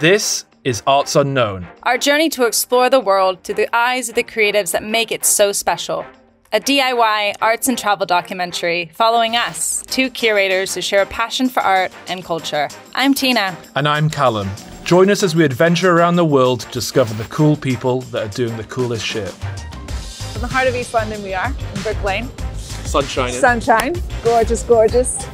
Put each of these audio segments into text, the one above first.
This is Arts Unknown. Our journey to explore the world through the eyes of the creatives that make it so special. A DIY arts and travel documentary following us, two curators who share a passion for art and culture. I'm Tina. And I'm Calum. Join us as we adventure around the world to discover the cool people that are doing the coolest shit. In the heart of East London we are, in Brick Lane. Sunshine. Gorgeous, gorgeous.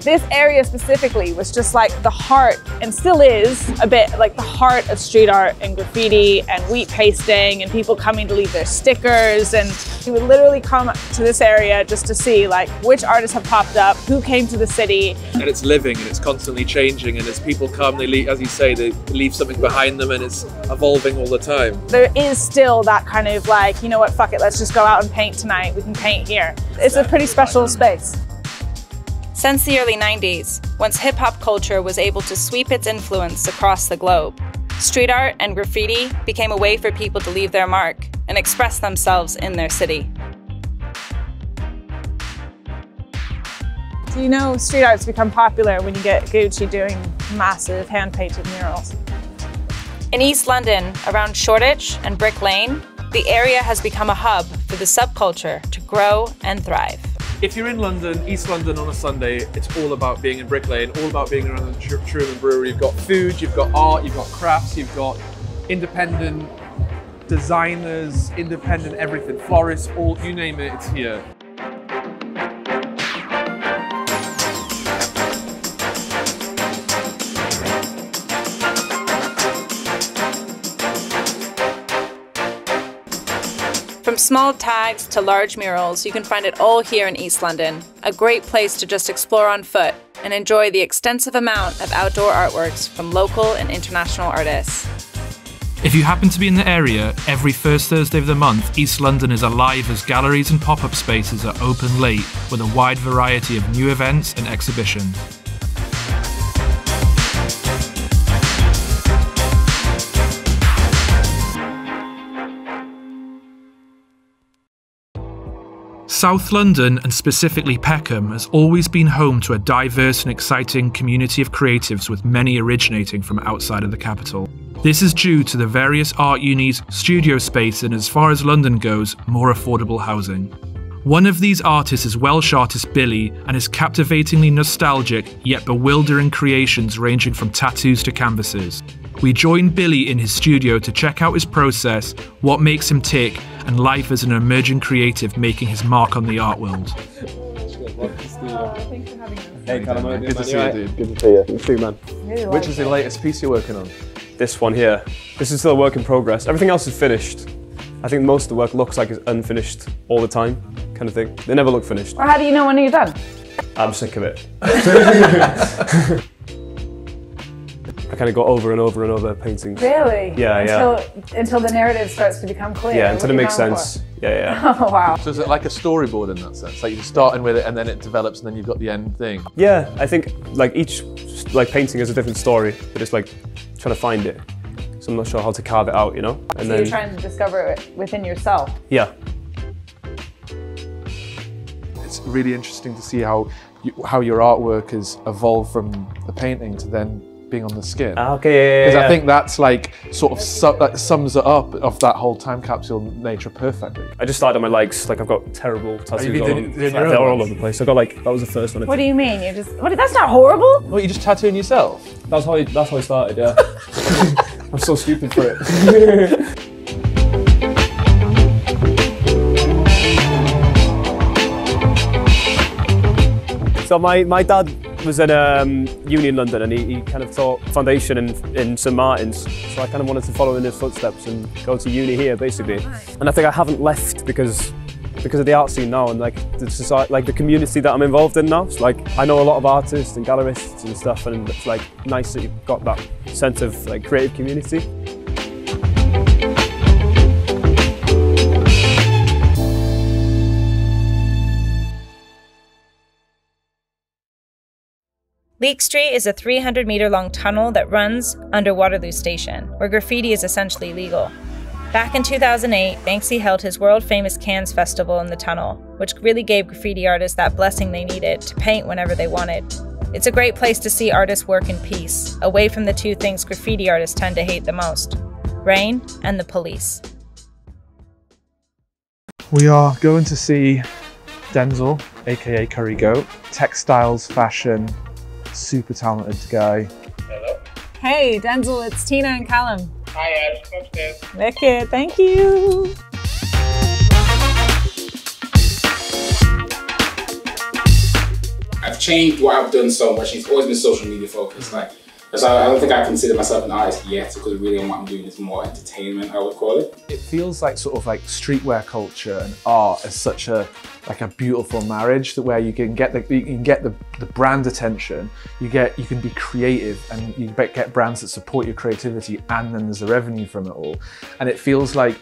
This area specifically was just like the heart, and still is a bit like the heart of street art and graffiti and wheat pasting and people coming to leave their stickers, and you would literally come to this area just to see like which artists have popped up, who came to the city. And it's living and it's constantly changing, and as people come, they leave, as you say, they leave something behind them, and it's evolving all the time. There is still that kind of like, you know what, fuck it, let's just go out and paint tonight, we can paint here. It's a pretty special space. Since the early 90s, once hip-hop culture was able to sweep its influence across the globe, street art and graffiti became a way for people to leave their mark and express themselves in their city. Do you know street art's become popular when you get Gucci doing massive hand-painted murals? In East London, around Shoreditch and Brick Lane, the area has become a hub for the subculture to grow and thrive. If you're in London, East London on a Sunday, it's all about being in Brick Lane, all about being around the Truman Brewery. You've got food, you've got art, you've got crafts, you've got independent designers, independent everything, florists, all, you name it, it's here. From small tags to large murals, you can find it all here in East London. A great place to just explore on foot and enjoy the extensive amount of outdoor artworks from local and international artists. If you happen to be in the area, every first Thursday of the month, East London is alive as galleries and pop-up spaces are open late with a wide variety of new events and exhibitions. South London, and specifically Peckham, has always been home to a diverse and exciting community of creatives, with many originating from outside of the capital. This is due to the various art unis, studio space, and as far as London goes, more affordable housing. One of these artists is Welsh artist Billy, and his captivatingly nostalgic yet bewildering creations ranging from tattoos to canvases. We joined Billy in his studio to check out his process, what makes him tick, and life as an emerging creative making his mark on the art world. Thanks for having us. Hey Calum, Good to see you, dude. Good to see you. You too, man. Really Which like is the latest piece you're working on? This one here. This is still a work in progress. Everything else is finished. I think most of the work looks like it's unfinished all the time, kind of thing. They never look finished. Well, how do you know when you're done? I'm sick of it. I kind of go over and over and over painting. Really? Yeah, Until the narrative starts to become clear. Yeah, until it makes sense. Yeah. Oh, wow. So is it like a storyboard in that sense? Like you're starting with it and then it develops and then you've got the end thing? Yeah, I think like each painting has a different story, but it's like trying to find it. So I'm not sure how to carve it out, you know? And So then, you're trying to discover it within yourself. yeah. It's really interesting to see how your artwork has evolved from the painting to then being on the skin. Okay, yeah. Because I think that's like sort of that sums it up of that whole time capsule nature perfectly. I just started on my legs, like I've got terrible tattoos you all, did your own they're all ones? over the place. I got like, that was the first one. What do you mean? You're just, that's not horrible? Well, you just tattooing yourself? That's how I started, yeah. I'm so stupid for it. So my dad was in uni in London, and he kind of taught foundation in St Martin's. So I kind of wanted to follow in his footsteps and go to uni here, basically. And I think I haven't left because of the art scene now and like the society, like the community that I'm involved in now. So like I know a lot of artists and gallerists and stuff, and it's like nice that you've got that sense of like creative community. Leek Street is a 300-meter-long tunnel that runs under Waterloo Station, where graffiti is essentially legal. Back in 2008, Banksy held his world-famous Cannes Festival in the tunnel, which really gave graffiti artists that blessing they needed to paint whenever they wanted. It's a great place to see artists work in peace, away from the two things graffiti artists tend to hate the most: rain and the police. We are going to see Denzel, aka Curry Goat, textiles, fashion, super talented guy. Hello. Hey, Denzel, it's Tina and Calum. Hi, Ed. Come upstairs. Wicked, thank you. I've changed what I've done so much. It's always been social media focused. So I don't think I consider myself an artist yet, because really what I'm doing is more entertainment, I would call it. It feels like sort of like streetwear culture and art is such a beautiful marriage, that where you can get the brand attention, you can be creative, and you get brands that support your creativity, and then there's the revenue from it all. And it feels like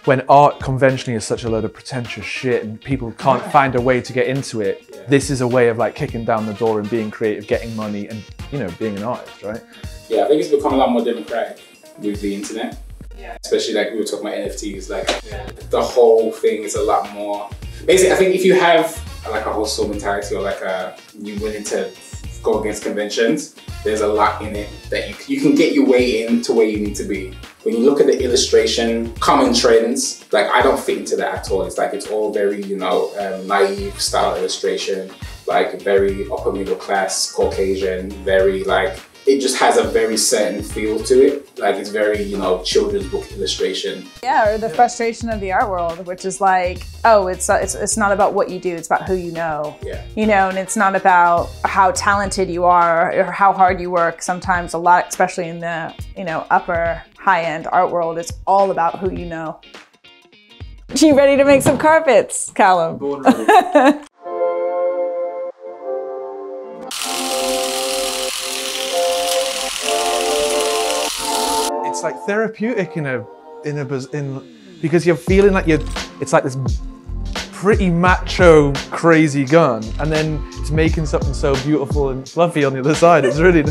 when art conventionally is such a load of pretentious shit and people can't find a way to get into it, this is a way of like kicking down the door and being creative, getting money, and being an artist, right? Yeah, I think it's become a lot more democratic with the internet. Yeah. Especially like we were talking about NFTs, the whole thing is a lot more. Basically, I think if you have like a hustle mentality, or like you're willing to go against conventions, there's a lot in it that you can get your way into where you need to be. When you look at the illustration, common trends, like I don't fit into that at all. It's like, it's all very, naive style illustration, like very upper middle class, Caucasian, very like, it just has a very certain feel to it. Like it's very, children's book illustration. Yeah, or the frustration of the art world, which is like, oh, it's not about what you do, it's about who you know. Yeah. And it's not about how talented you are or how hard you work. Sometimes a lot, especially in the, upper high-end art world, it's all about who you know. You ready to make some carpets, Calum? Born ready. It's like therapeutic because you're feeling like it's like this pretty macho, crazy gun, and then it's making something so beautiful and fluffy on the other side. It's really.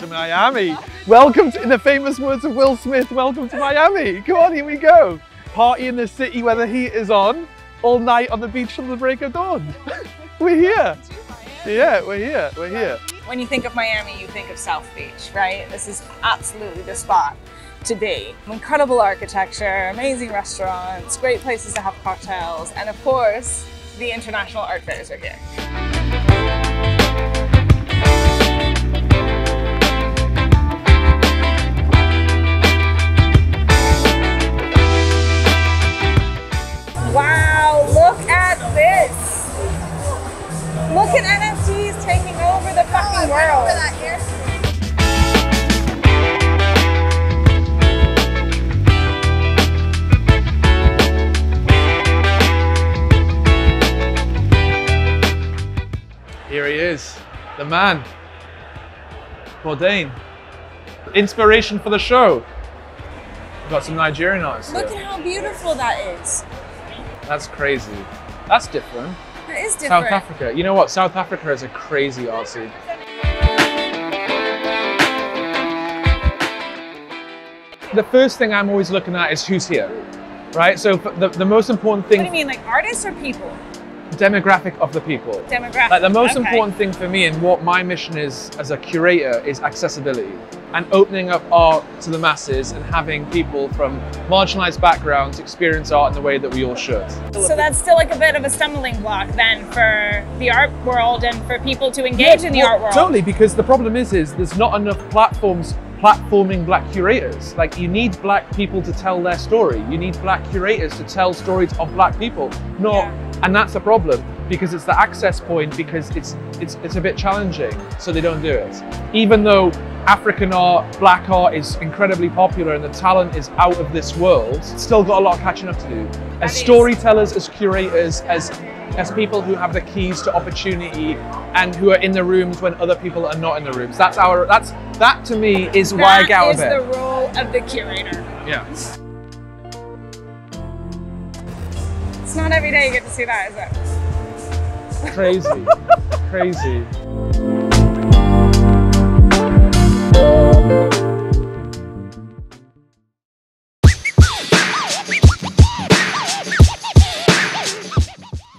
Miami. Welcome to, in the famous words of Will Smith, welcome to Miami. Come on, here we go. Party in the city where the heat is on, all night on the beach till the break of dawn. We're here. Yeah, we're here. When you think of Miami, you think of South Beach, right? This is absolutely the spot to be. Incredible architecture, amazing restaurants, great places to have cocktails, and of course, the international art fairs are here. Wow, look at this. Look at NFTs taking over the fucking world. Here he is, the man, Bourdain. Inspiration for the show. We've got some Nigerian artists Look here. at how beautiful that is. That's crazy. That's different. That is different. South Africa. You know what? South Africa is a crazy art scene. The first thing I'm always looking at is who's here, right? So the most important thing. What do you mean, like artists or people? Demographic of the people. Demographic. Like the most important thing for me and what my mission is as a curator is accessibility and opening up art to the masses and having people from marginalized backgrounds experience art in the way that we all should. So that's still like a bit of a stumbling block then for the art world and for people to engage in the art world. Totally, because the problem is there's not enough platforms platforming black curators. Like, you need black people to tell their story. You need black curators to tell stories of black people. And that's the problem. because it's the access point, because it's a bit challenging, so they don't do it. Even though African art, black art is incredibly popular and the talent is out of this world, it's still got a lot of catching up to do. As storytellers, as curators, as people who have the keys to opportunity and who are in the rooms when other people are not in the rooms. That to me is why I get out of bed. That is the role of the curator. Yeah. It's not every day you get to see that, is it? Crazy, crazy.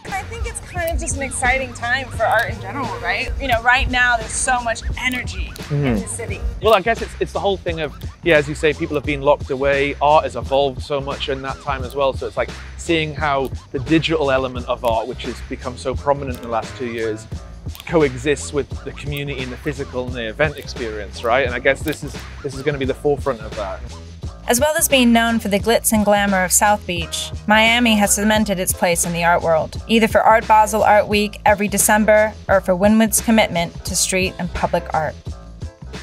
I think it's kind of just an exciting time for art in general, right? You know, right now there's so much energy in the city. Well, I guess it's the whole thing of, yeah, as you say, people have been locked away. Art has evolved so much in that time as well. So it's like seeing how the digital element of art, which has become so prominent in the last 2 years, coexists with the community and the physical and the event experience, right? And I guess this is going to be the forefront of that. As well as being known for the glitz and glamour of South Beach, Miami has cemented its place in the art world, either for Art Basel Art Week every December or for Wynwood's commitment to street and public art.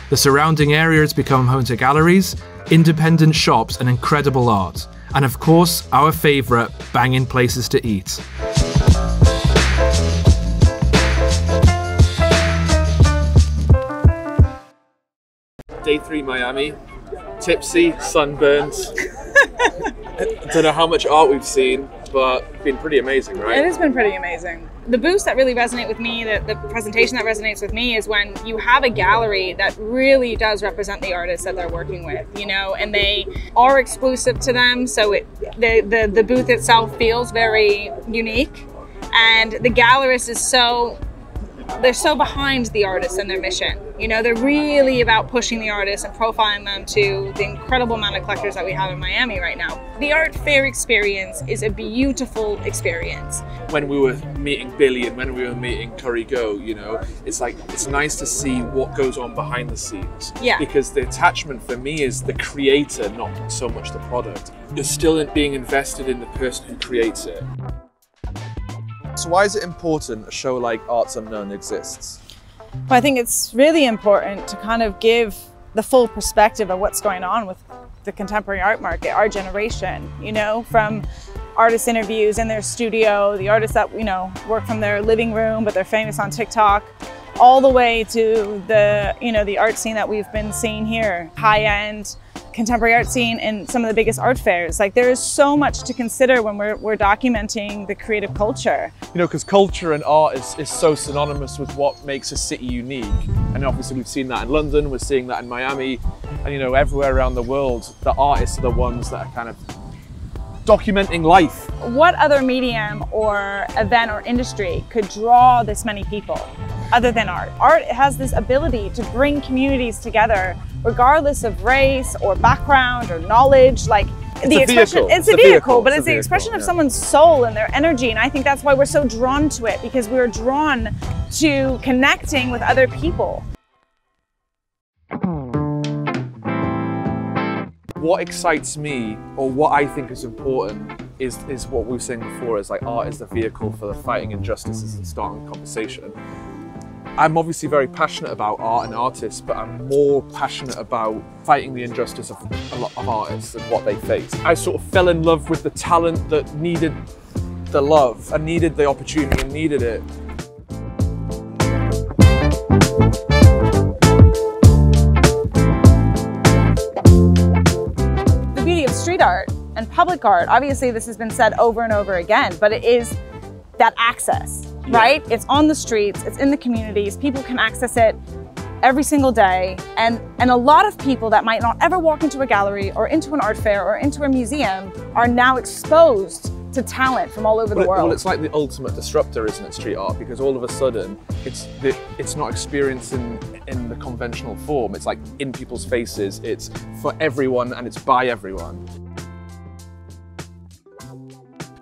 The surrounding area has become home to galleries, independent shops and incredible art. And of course, our favourite, banging places to eat. Day 3 Miami, tipsy, sunburned. I don't know how much art we've seen, but it's been pretty amazing, right? It has been pretty amazing. The booths that really resonate with me, the presentation that resonates with me is when you have a gallery that really does represent the artists that they're working with, you know, and they are exclusive to them, so the booth itself feels very unique, and the gallerist is they're so behind the artists and their mission. You know, they're really about pushing the artists and profiling them to the incredible amount of collectors that we have in Miami right now. The art fair experience is a beautiful experience. When we were meeting Billy and when we were meeting Curry Go, you know, it's like, it's nice to see what goes on behind the scenes. Yeah. Because the attachment for me is the creator, not so much the product. You're still being invested in the person who creates it. So why is it important a show like Arts Unknown exists? Well, I think it's really important to kind of give the full perspective of what's going on with the contemporary art market, our generation, you know, from artist interviews in their studio, the artists that, you know, work from their living room, but they're famous on TikTok, all the way to the, you know, the art scene that we've been seeing here, high-end contemporary art scene and some of the biggest art fairs. Like, there is so much to consider when we're documenting the creative culture. You know, because culture and art is so synonymous with what makes a city unique. And obviously we've seen that in London, we're seeing that in Miami, and you know, everywhere around the world, the artists are the ones that are kind of documenting life. What other medium or event or industry could draw this many people other than art? Art has this ability to bring communities together regardless of race or background or knowledge. Like, it's a vehicle, but it's the expression of someone's soul and their energy. And I think that's why we're so drawn to it, because we're drawn to connecting with other people. What excites me, or what I think is important, is what we were saying before, is like art is the vehicle for the fighting injustices and starting a conversation. I'm obviously very passionate about art and artists, but I'm more passionate about fighting the injustice of a lot of artists and what they face. I sort of fell in love with the talent that needed the love and needed the opportunity and needed it. The beauty of street art and public art, obviously this has been said over and over again, but it is that access. Right? It's on the streets, it's in the communities, people can access it every single day. And a lot of people that might not ever walk into a gallery or into an art fair or into a museum are now exposed to talent from all over the world. Well, it's like the ultimate disruptor, isn't it, street art? Because all of a sudden, it's not experienced in the conventional form. It's like in people's faces, it's for everyone and it's by everyone.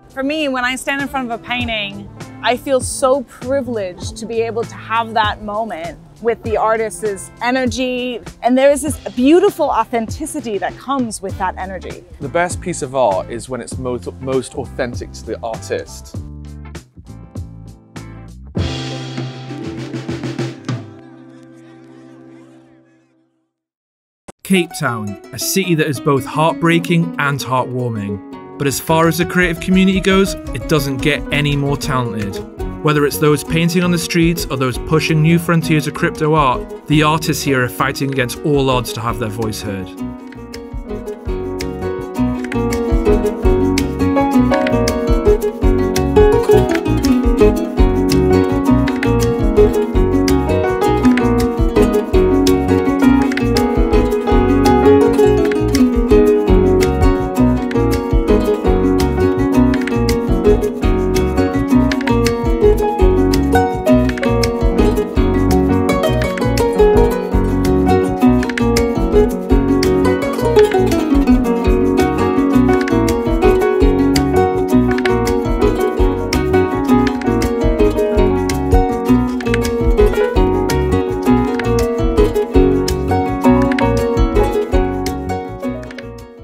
For me, when I stand in front of a painting, I feel so privileged to be able to have that moment with the artist's energy, and there is this beautiful authenticity that comes with that energy. The best piece of art is when it's most authentic to the artist. Cape Town, a city that is both heartbreaking and heartwarming. But as far as the creative community goes, it doesn't get any more talented. Whether it's those painting on the streets or those pushing new frontiers of crypto art, the artists here are fighting against all odds to have their voice heard.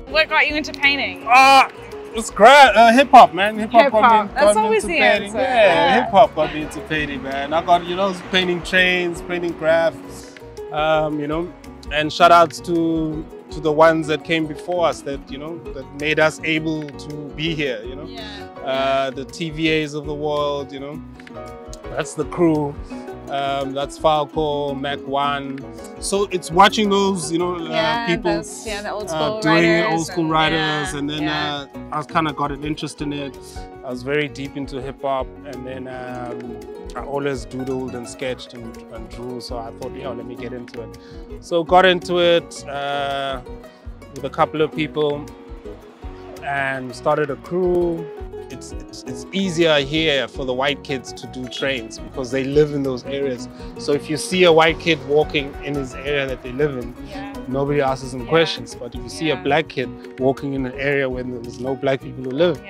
What got you into painting? It's great. Hip hop, man. Hip hop got me, That's got me always into the painting. answer. Yeah, hip hop got me into painting, man. I got, painting trains, painting crafts, and shout outs to the ones that came before us that, that made us able to be here, the TVAs of the world, that's the crew. That's Falco, Mac 1. So it's watching those, people the old school doing it, writers old school writers, and then yeah. I kind of got an interest in it. I was very deep into hip hop, and then I always doodled and sketched and drew. So I thought, let me get into it. So got into it with a couple of people and started a crew. It's easier here for the white kids to do trains because they live in those areas. So if you see a white kid walking in his area that they live in, nobody asks them questions. But if you see a black kid walking in an area where there's no black people who live,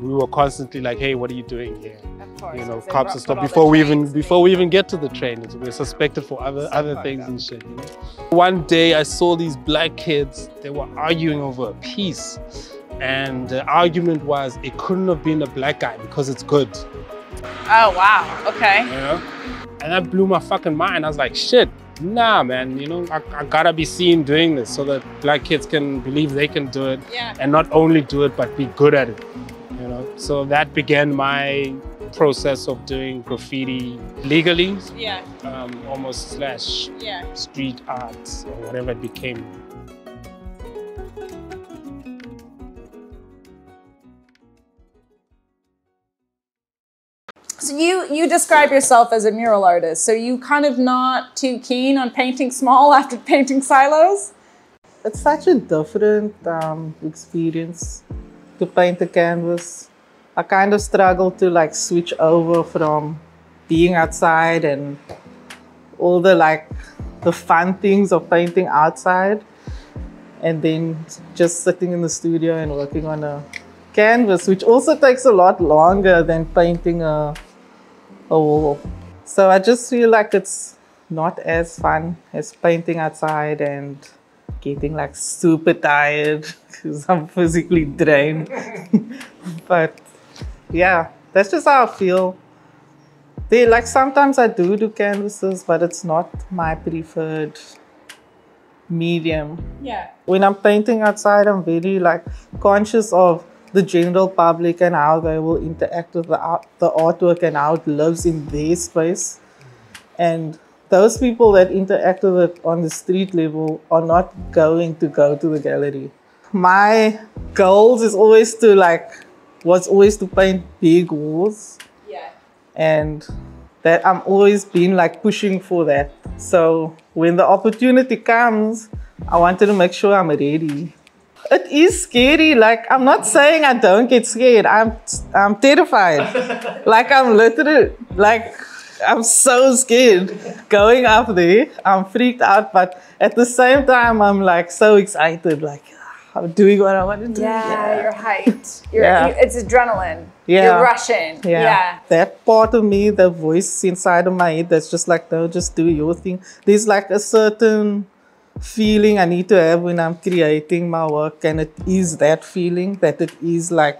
we were constantly like, hey, what are you doing here? Of course, Cops and stuff before we even get to the train. We're suspected for other things and shit. One day I saw these black kids. They were arguing over a piece. And the argument was it couldn't have been a black guy because it's good. Oh, wow. Okay. And that blew my fucking mind. I was like, shit, nah, man, I gotta be seen doing this so that black kids can believe they can do it. And not only do it, but be good at it. So that began my process of doing graffiti legally. Almost slash street art or whatever it became. So you describe yourself as a mural artist, so you kind of not too keen on painting small after painting silos? It's such a different experience to paint a canvas. I kind of struggle to switch over from being outside and all the fun things of painting outside and then just sitting in the studio and working on a canvas, which also takes a lot longer than painting a wall. So I just feel like it's not as fun as painting outside and getting super tired because I'm physically drained. But yeah, that's just how I feel. Sometimes I do canvases, but it's not my preferred medium. When I'm painting outside, I'm very conscious of the general public and how they will interact with the artwork and how it lives in their space. And those people that interact with it on the street level are not going to go to the gallery. My goals is always to paint big walls. And that I'm always been pushing for that. So when the opportunity comes, I wanted to make sure I'm ready. It is scary. I'm not saying I don't get scared. I'm terrified. I'm literally, I'm so scared going up there. I'm freaked out, but at the same time, I'm so excited. I'm doing what I want to do. You're hyped. It's adrenaline. You're rushing. That part of me, the voice inside of my head that's just no, just do your thing. There's a certain feeling I need to have when I'm creating my work, and it is that feeling that it is I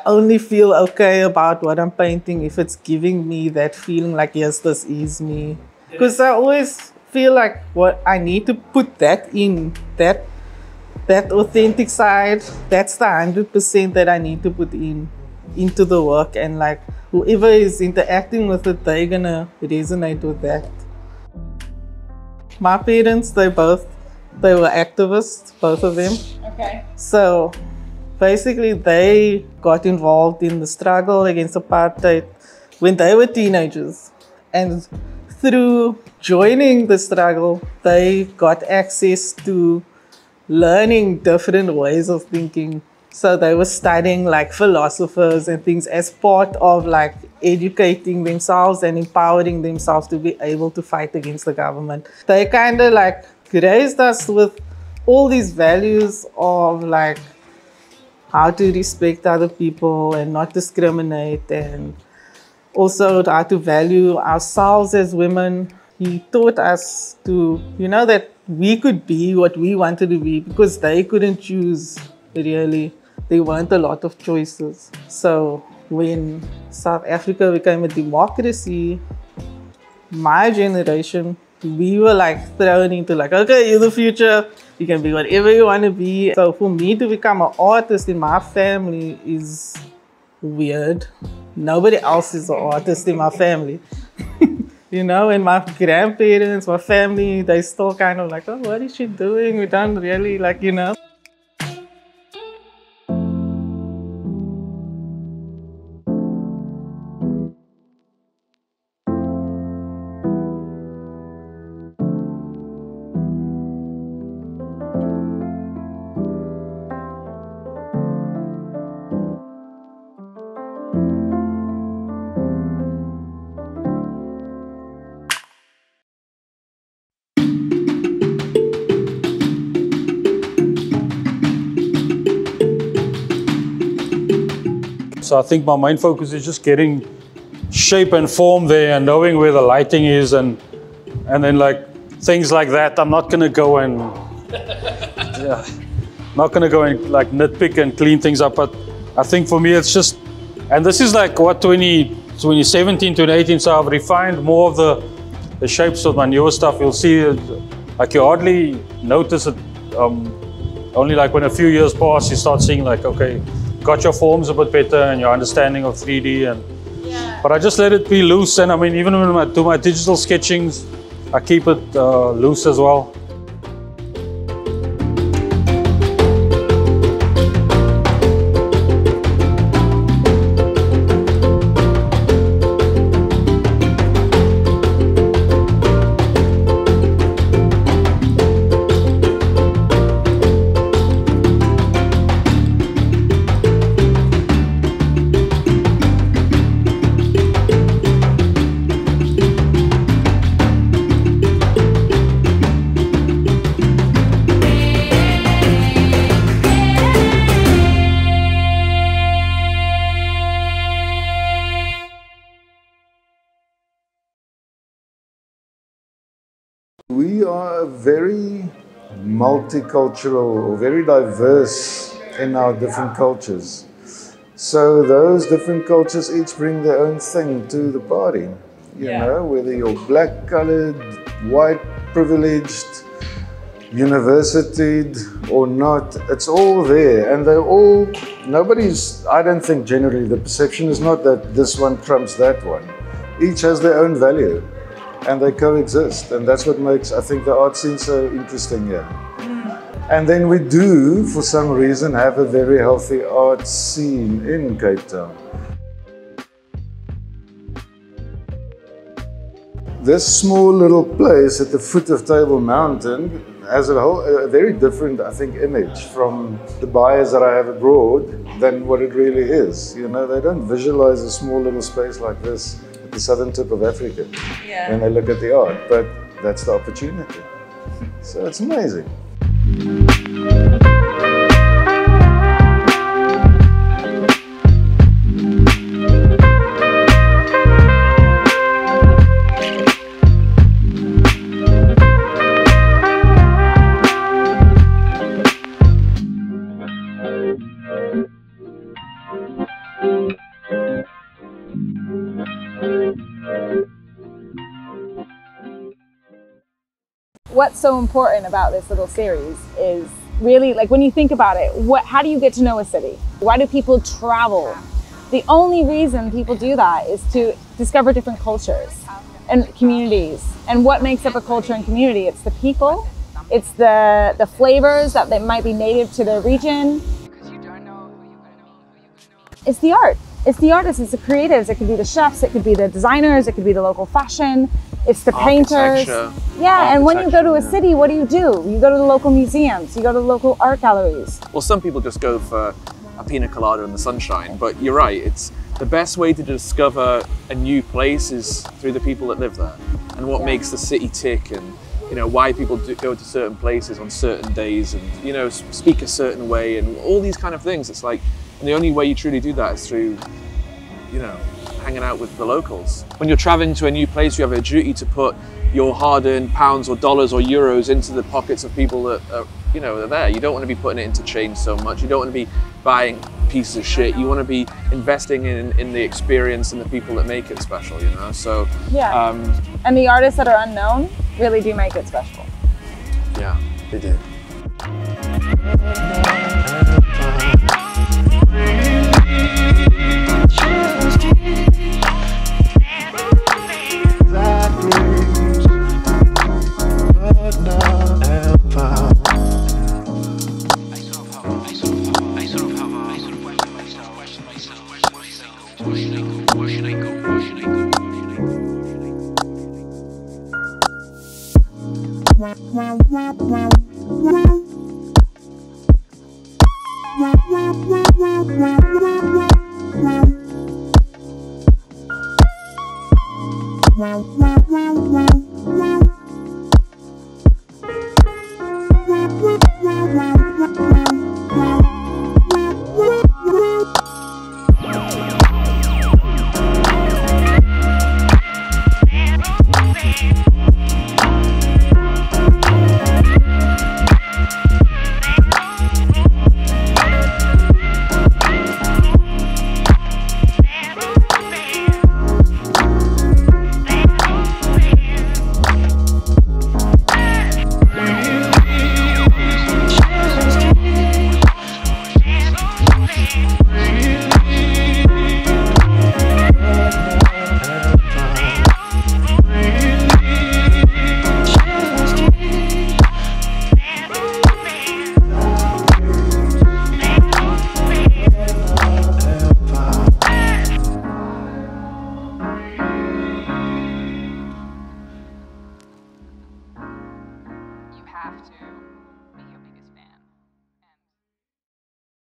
only feel okay about what I'm painting if it's giving me that feeling yes, this is me. Because I always feel like what I need to put that in, that authentic side, that's the 100% that I need to put into the work, and like whoever is interacting with it, they're gonna resonate with that. My parents, they were activists, both of them. Okay. So basically they got involved in the struggle against apartheid when they were teenagers. And through joining the struggle, they got access to learning different ways of thinking. So they were studying like philosophers and things as part of like educating themselves and empowering themselves to be able to fight against the government. They kind of like raised us with all these values of like how to respect other people and not discriminate, and also how to value ourselves as women. He taught us to, that we could be what we wanted to be because they couldn't choose, really. There weren't a lot of choices. So when South Africa became a democracy, my generation, we were like thrown into like, okay, you're the future. You can be whatever you want to be. So for me to become an artist in my family is weird. Nobody else is an artist in my family. And my grandparents, my family, they still kind of like, oh, what is she doing? We don't really So I think my main focus is just getting shape and form there and knowing where the lighting is, and then like things like that. I'm not gonna go and like nitpick and clean things up, but I think for me it's just, and this is like what 2017, 2018, so I've refined more of the shapes of my newer stuff. You'll see it, like you hardly notice it, only like when a few years pass you start seeing like, okay, got your forms a bit better and your understanding of 3D, and but I just let it be loose. And I mean, even when I do my digital sketchings, I keep it loose as well. We are very multicultural or very diverse in our different cultures. So those different cultures each bring their own thing to the party. You know, whether you're black colored, white privileged, universitied or not, it's all there. And they're all, I don't think generally the perception is not that this one trumps that one. Each has their own value. And they coexist, and that's what makes, I think, the art scene so interesting here. And then we do, for some reason, have a very healthy art scene in Cape Town. This small little place at the foot of Table Mountain has a very different, I think, image from the buyers that I have abroad than what it really is. You know, they don't visualize a small little space like this the southern tip of Africa when they look at the art, but that's the opportunity. So it's amazing. what's so important about this little series is really, like, when you think about it, how do you get to know a city? Why do people travel? The only reason people do that is to discover different cultures and communities. And what makes up a culture and community? It's the people, it's the flavors that they might be native to their region. It's the art. It's the artists, it's the creatives. It could be the chefs, it could be the designers, it could be the local fashion, it's the painters. Yeah, and when you go to a city, what do? You go to the local museums, you go to the local art galleries. Well, some people just go for a pina colada in the sunshine, but you're right, it's the best way to discover a new place is through the people that live there and what makes the city tick, and you know, why people go to certain places on certain days, and you know, speak a certain way, and all these kind of things. It's like, and the only way you truly do that is through, you know, hanging out with the locals. When you're traveling to a new place, you have a duty to put your hard-earned pounds or dollars or euros into the pockets of people that are, you know, are there. You don't want to be putting it into change so much. You don't want to be buying pieces of shit. You want to be investing in the experience and the people that make it special, you know? So yeah, and the artists that are unknown really do make it special. Yeah, they do. have to